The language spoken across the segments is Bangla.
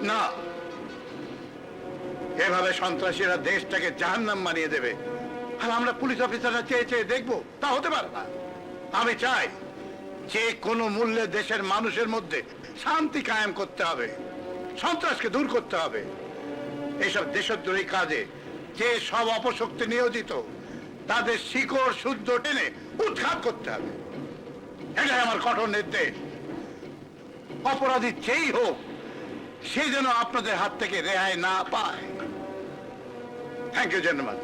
না, এভাবে সন্ত্রাসীরা দেশটাকে জাহান্নাম বানিয়ে দেবে আর আমরা পুলিশ অফিসাররা চেয়ে চেয়ে দেখবো, তা হতে পারে না। আমি চাই যে কোনো মূল্যে দেশের মানুষের মধ্যে শান্তি কায়েম করতে হবে, সন্ত্রাসকে দূর করতে হবে। এইসব দেশদ্রোহী কাজে যে সব অপশক্তি নিয়োজিত তাদের শিকড় শুদ্ধ টেনে উৎখাত করতে হবে। এটাই আমার কঠোর নির্দেশ। অপরাধী যেই হোক সে যেন আপনাদের হাত থেকে রেহাই না পায়। Thank you gentleman.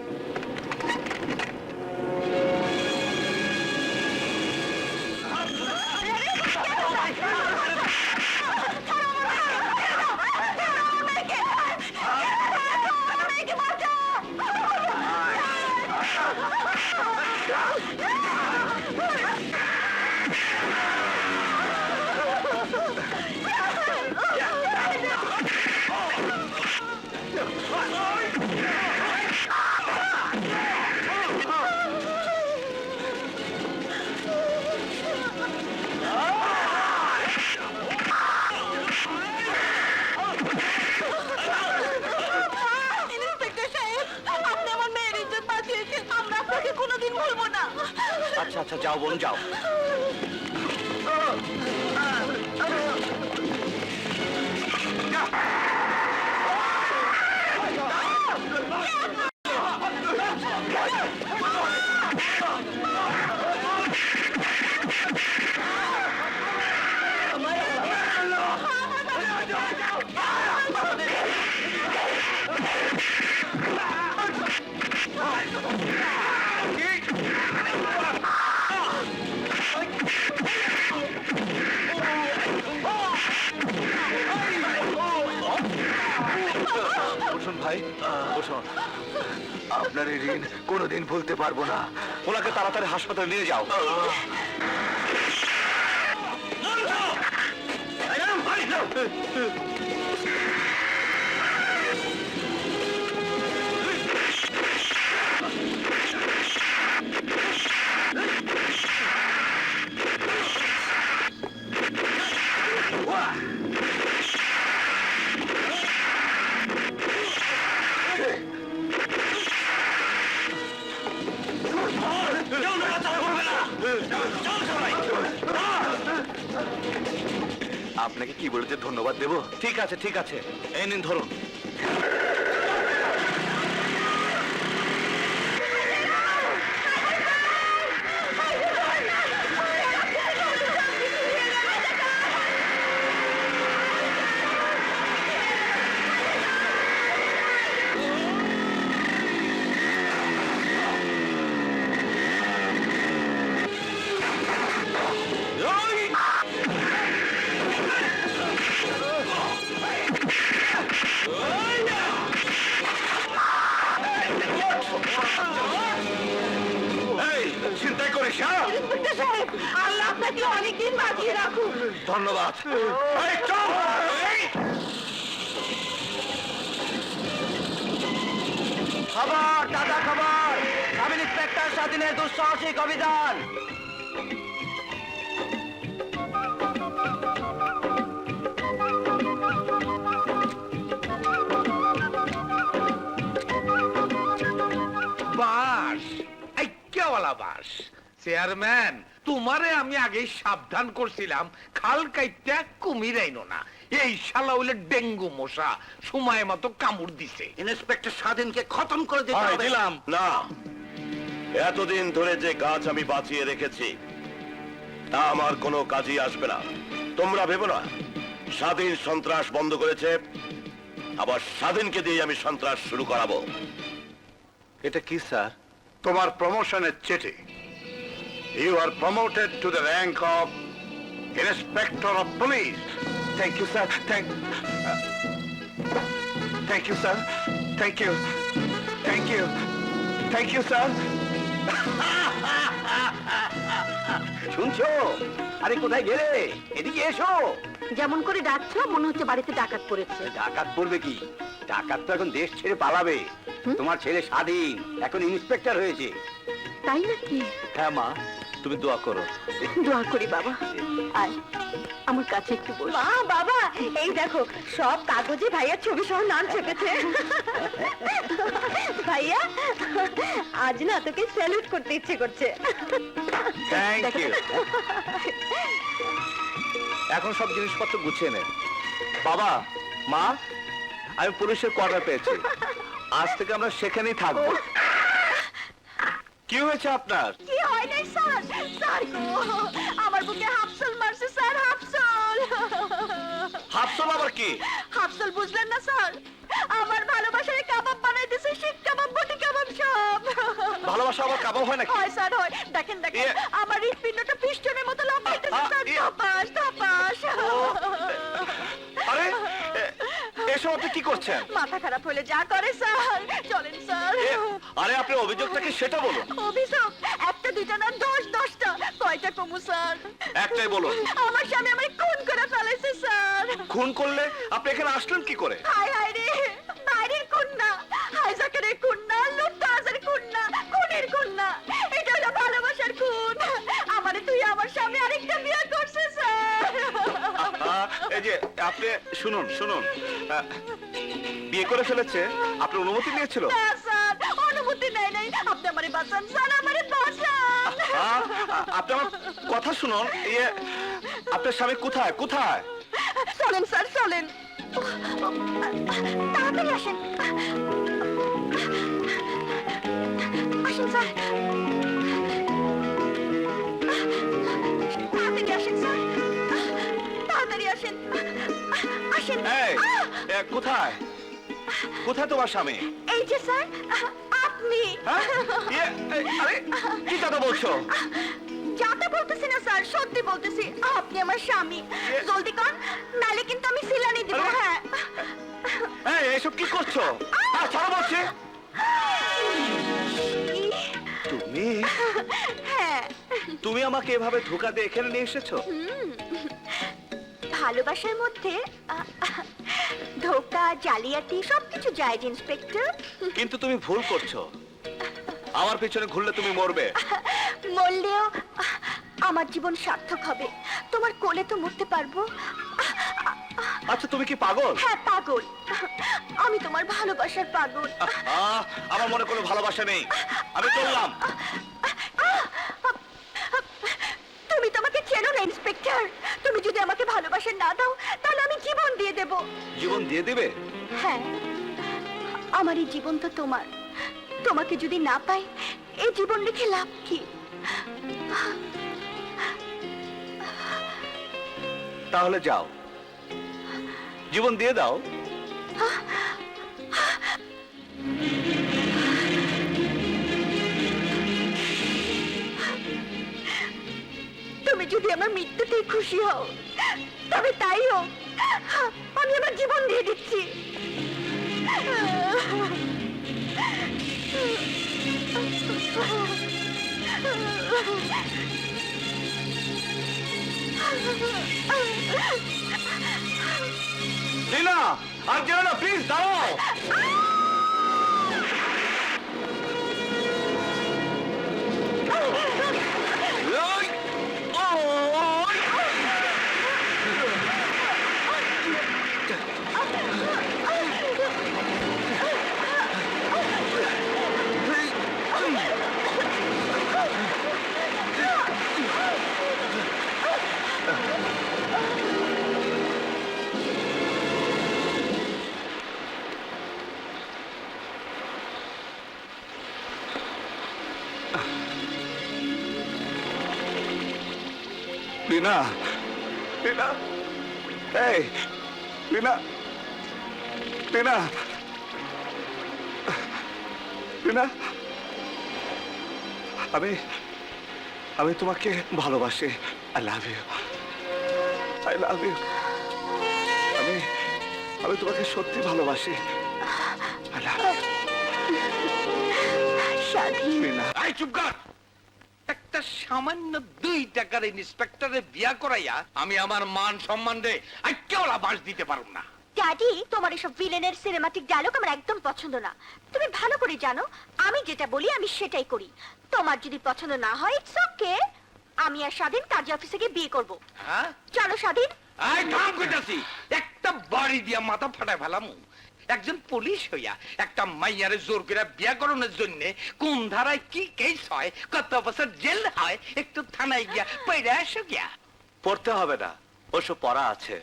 আচ্ছা আচ্ছা, যাও বোন যাও। ভাই বসুন, আপনার এই ঋণ কোনোদিন ভুলতে পারবো না। ওনাকে তাড়াতাড়ি হাসপাতালে নিয়ে যাও। আপনাকে কি বলেছে ধন্যবাদ দেব? ঠিক আছে ঠিক আছে, এই নিন ধরুন। ধন্যবাদ। খবর, দাদা খবর, সাব ইন্সপেক্টর স্বাধীনের দুঃসাহসিক অভিযান। বাস, আইক্যাওয়ালা বাস। চেয়ারম্যান, তোমারে আমি আগে সাবধান করছিলাম খাল কাইটা কুমির আইনো না। এই শালা হইলে ডেঙ্গু মশা, সময় মতো কামড় দিছে। ইন্সপেক্টর স্বাধীনকে খতম করে দিতে হবে। দিলাম না, এতদিন ধরে যে গাছ আমি বাঁচিয়ে রেখেছি তা আমার কোনো কাজই আসবে না। তোমরা ভেবো না স্বাধীন সন্ত্রাস বন্ধ করেছে, আবার স্বাধীনকে দিয়ে আমি সন্ত্রাস শুরু করাবো। এটা কি স্যার? তোমার প্রমোশনের চিঠি। You are promoted to the rank of Inspector of Police. Thank you sir, thank you sir, thank you, thank you, thank you sir. শুনছো? আরে কোথায় গেলে? এদিকে এসো। যেমন করে ডাকছো মনে হচ্ছে বাড়িতে ডাকাত পড়েছে। ডাকাত পড়বে কি? ডাকাত তো এখন দেশ ছেড়ে পালাবে। তোমার ছেলে স্বাধীন এখন ইন্সপেক্টর হয়েছে। তাই নাকি? হ্যাঁ মা, তুমি দোয়া করো। দোয়া করি বাবা। আয়। আমার কাছে একটু বস। মা বাবা এই দেখো সব কাগজে ভাইয়ার ছবি সহ নাম চেপেছে। ভাইয়া আজ না তোকে স্যালুট করতে ইচ্ছে করছে। Thank you. এখন সব জিনিসপত্র গুছিয়ে নে। বাবা, মা, আমি পুলিশের কোয়ার্টার পেয়েছি। আজ থেকে আমরা সেখানেই থাকবো। কি হয়েছে আপনার? কি হয় নাই স্যার? স্যার গো আমার বুকে হাফসল মারছে স্যার, হাফসল। হাফসল আবার কি? হাফসল বুঝলেন না স্যার? আমার ভালোবাসার কাবাব বানাই দিছে, শিক কাবাব, বটি কাবাব সব। ভালোবাসা আবার কাবাব হয় নাকি? হয় স্যার হয়। দেখেন দেখেন আমার হৃৎপিণ্ডটা পিস্টনের মতো লাফাইতেছে স্যার, ইয়ে। ধপাস ধপাস। আরে এসব আপনি কি করছেন? মাথা খারাপ হলে যা করে স্যার। চলেন স্যার। আরে আপনি অভিযোগটা কি সেটা বলুন। অভিযোগ একটা দুইটা না 10-10টা। কয়টা কমু স্যার? একটাই বলুন। আমার স্বামী আমায় খুন করে ফেলেছে স্যার। খুন করলে আপনি এখানে আসলেন কি করে? হায় হায় রে, বাইরের খুন না, হাইজাকারের খুন না, লুটতরাজের খুন না, খুনের খুন না, এটা হলো ভালোবাসার খুন। আমারে তুই আমার স্বামী আরেকটা বিয়ে করছে স্যার। এই যে আপনি শুনুন শুনুন, বিয়ে করে ফেলেছে, আপনার অনুমতি নিয়েছিল? না স্যার, অনুমতি নাই নাই। আপনি আমারে বাঁচান স্যার, আমারে বাঁচান। আপনি আমার কথা শুনুন। ইয়ে, আপনার স্বামী কোথায় কোথায়? চলেন স্যার চলেন, তাড়াতাড়ি আসেন। আসেন স্যার, তাড়াতাড়ি আসেন স্যার, তাড়াতাড়ি আসেন, আসেন। এই, কোথায় কোথায় তোমার স্বামী? এই যে স্যার আপনি। হ্যাঁ? ইয়ে, আরে কি কথা বলছো? যাতে বলতেছি না স্যার, সত্যি বলতেছি, আপনি আমার স্বামী। জলদি কর, নালে কিন্তু আমি সিলানি দিব। আরে! হ্যাঁ এই এসব কি করছো? ছাড়ো বলছি। তুমি হ্যাঁ, তুমি আমাকে এভাবে ধোঁকা দিয়ে এখানে নিয়ে এসেছো? ভালোবাসার মধ্যে ধোঁকা, জালিয়াতি সবকিছু যায় ইন্সপেক্টর। কিন্তু তুমি ভুল করছো। আমার পিছনে ঘুরলে তুমি মরবে। মরলেও আমার জীবন সার্থক হবে। তোমার কোলে তো মরতে পারবো। আচ্ছা তুমি কি পাগল? হ্যাঁ পাগল, আমি তোমার ভালোবাসার পাগল। আমার মনে কোনো ভালোবাসা নেই, আমি চললাম। তুমি তোমাকে চেনো না ইন্সপেক্টর। তুমি যদি আমাকে ভালোবাসা না দাও তাহলে আমি জীবন দিয়ে দেব। জীবন দিয়ে দিবে? হ্যাঁ, আমার এই জীবন তো তোমার। তোমাকে যদি না পাই এই জীবন রেখে লাভ কি? তাহলে যাও, জীবন দিয়ে দাও। তুমি যদি আমার মৃত্যুতেই খুশি হও তবে তাই হোক, আমি আমার জীবন দিয়ে দিচ্ছি। লীনা, আর যেও না, প্লিজ দাঁড়াও। ওই! ওই! লীনা, লীনা, এই লীনা, লীনা, লীনা, আমি তোমাকে ভালোবাসি। I love you, I love you. আমি তোমাকে সত্যি ভালোবাসি। আই লাভ ইউ স্বাধীন। লীনা। আই চুপ কর। একটা সামান্য 2 টাকার ইন্সপেক্টরে বিয়া করাইয়া আমি আমার মান সম্মান রে আইকেওলা বাস দিতে পারুম না। ড্যাডি, তোমার এসব ভিলেনের সিনেমাটিক ডায়লগ আমার একদম পছন্দ না। তুমি ভালো করে জানো আমি যেটা বলি আমি সেটাই করি। তোমার যদি পছন্দ না হয় ইটস ওকে, আমি আর স্বাধীন কাজী অফিসে গিয়ে বিয়ে করব। হ্যাঁ চলো স্বাধীন। আই থাম কইতাছি, একটা বাড়ি দিয়া মাথা ফাটায় ফেলাম। একজন পুলিশ হইয়া একটা মাইয়ারে জোর করে বিয়া করানোর জন্য কোন ধারায় কি কেস হয়, কত বছর জেল হয়, একটু থানায় গিয়া পড়ে আসো গিয়া। পড়তে হবে না, ওসব পড়া আছে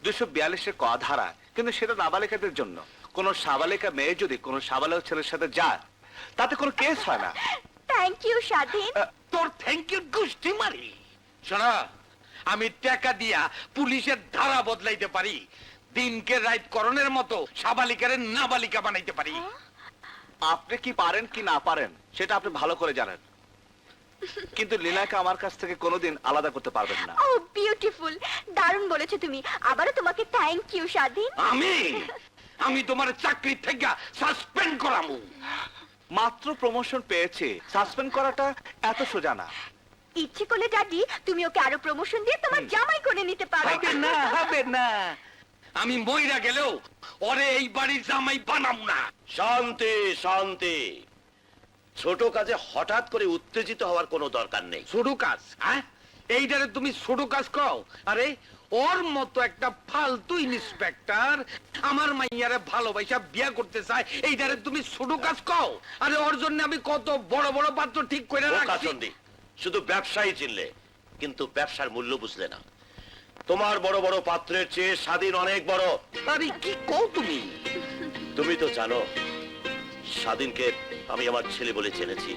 242-এর ক ধারা, কিন্তু সেটা নাবালিকাদের জন্য। কোন সাবালিকা মেয়ে যদি কোনো সাবালক ছেলের সাথে যায়, তাতে কোনো কেস হয় না। থ্যাংক ইউ স্বাধীন। তোর থ্যাংক ইউ গুষ্টি মারি। শোনা, আমি টাকা দিয়া পুলিশের ধারা বদলাইতে পারি, দিনকে রাইট করণের মতো সাবালিকারে নাবালিকা বানাইতে পারি। আপনি কি পারেন কি না পারেন সেটা আপনি ভালো করে জানেন, কিন্তু লীলাকে আমার কাছ থেকে কোনোদিন আলাদা করতে পারবেন না। ও বিউটিফুল, দারুণ বলেছো তুমি। আবারও তোমাকে থ্যাংক ইউ স্বাধীন। আমি তোমার চাকরি থেকে সাসপেন্ড করামু। মাত্র প্রমোশন পেয়েছে, সাসপেন্ড করাটা এত সোজা না। ইচ্ছে করলে দাদি তুমি ওকে আরো প্রমোশন দিয়ে তোমার জামাই করে নিতে পারো। হবে না, আমি মইরা গেলেও ওরে এই বাড়ির জামাই বানাম না। শান্তি শান্তি, ছোট কাজে হঠাৎ করে উত্তেজিত হওয়ার কোনো দরকার নেই। ছোট কাজ, হ্যাঁ? এইটারে তুমি ছোট কাজ কও? আরে ওর মতো একটা ফালতু ইন্সপেক্টর আমার মাইয়ারে ভালোবাসা বিয়া করতে চায়, এইটারে তুমি ছোট কাজ কও? আরে ওর জন্য আমি কত বড় বড় পাত্র ঠিক করে রাখছি। কাচন্দি, শুধু ব্যবসায়ী চিনলে, কিন্তু ব্যবসার মূল্য বুঝলে না। তোমার বড় বড় পাত্রের চেয়ে স্বাধীন অনেক বড়। আরে কি কও তুমি? তুমি তো জানো স্বাধীনকে আমি আমার ছেলে বলে জেনেছি।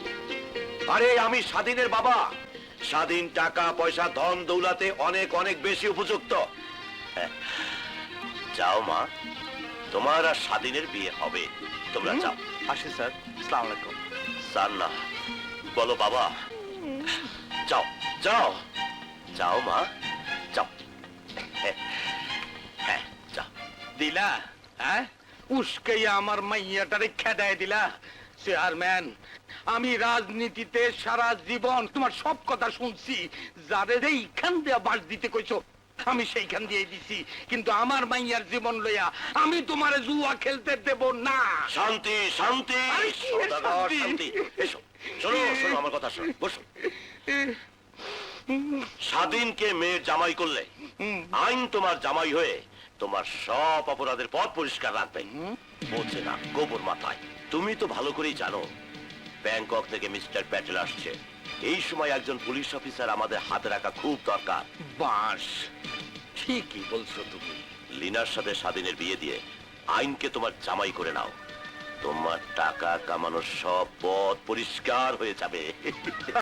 আরে আমি স্বাধীনের বাবা। স্বাধীন টাকা পয়সা ধন দৌলাতে অনেক অনেক বেশি উপযুক্ত। হ্যাঁ, যাও মা, তোমার আর স্বাধীনের বিয়ে হবে। তোমরা যাও। আসি স্যার, আসসালামু আলাইকুম। স্যার না, বলো বাবা। যাও যাও যাও মা, যাও। হ্যাঁ যাও। দিলা, হ্যাঁ? উস্কাইয়া আমার মাইয়াটারে খেদায় দিলা। চেয়ারম্যান, আমি রাজনীতিতে সারা জীবন তোমার সব কথা শুনছি, যারে এইখান দিয়ে বাস দিতে কইছো আমি সেইখান দিয়ে দিছি, কিন্তু আমার মাইয়ার জীবন লইয়া আমি তোমারে জুয়া খেলতে দেব না। শান্তি শান্তি আরে কি এর সওদাগর, শান্তি? শান্তি। এসো, শোনো শোনো আমার কথা শোনো, বসো। স্বাধীনকে মেয়ের জামাই করলে আইন তোমার জামাই হয়ে তোমার সব অপরাধের পথ পরিষ্কার রাখবে। বোঝে না গোবর মাথায়। তুমি তো ভালো করেই জানো ব্যাংকক থেকে মিস্টার প্যাটেল আসছে। এই সময় একজন পুলিশ অফিসার আমাদের হাতে রাখা খুব দরকার। বাস, ঠিকই বলছো তুমি। লিনার সাথে স্বাধীনের বিয়ে দিয়ে আইনকে তোমার জামাই করে নাও। তোমার টাকা কামানোর সব পথ পরিষ্কার হয়ে যাবে।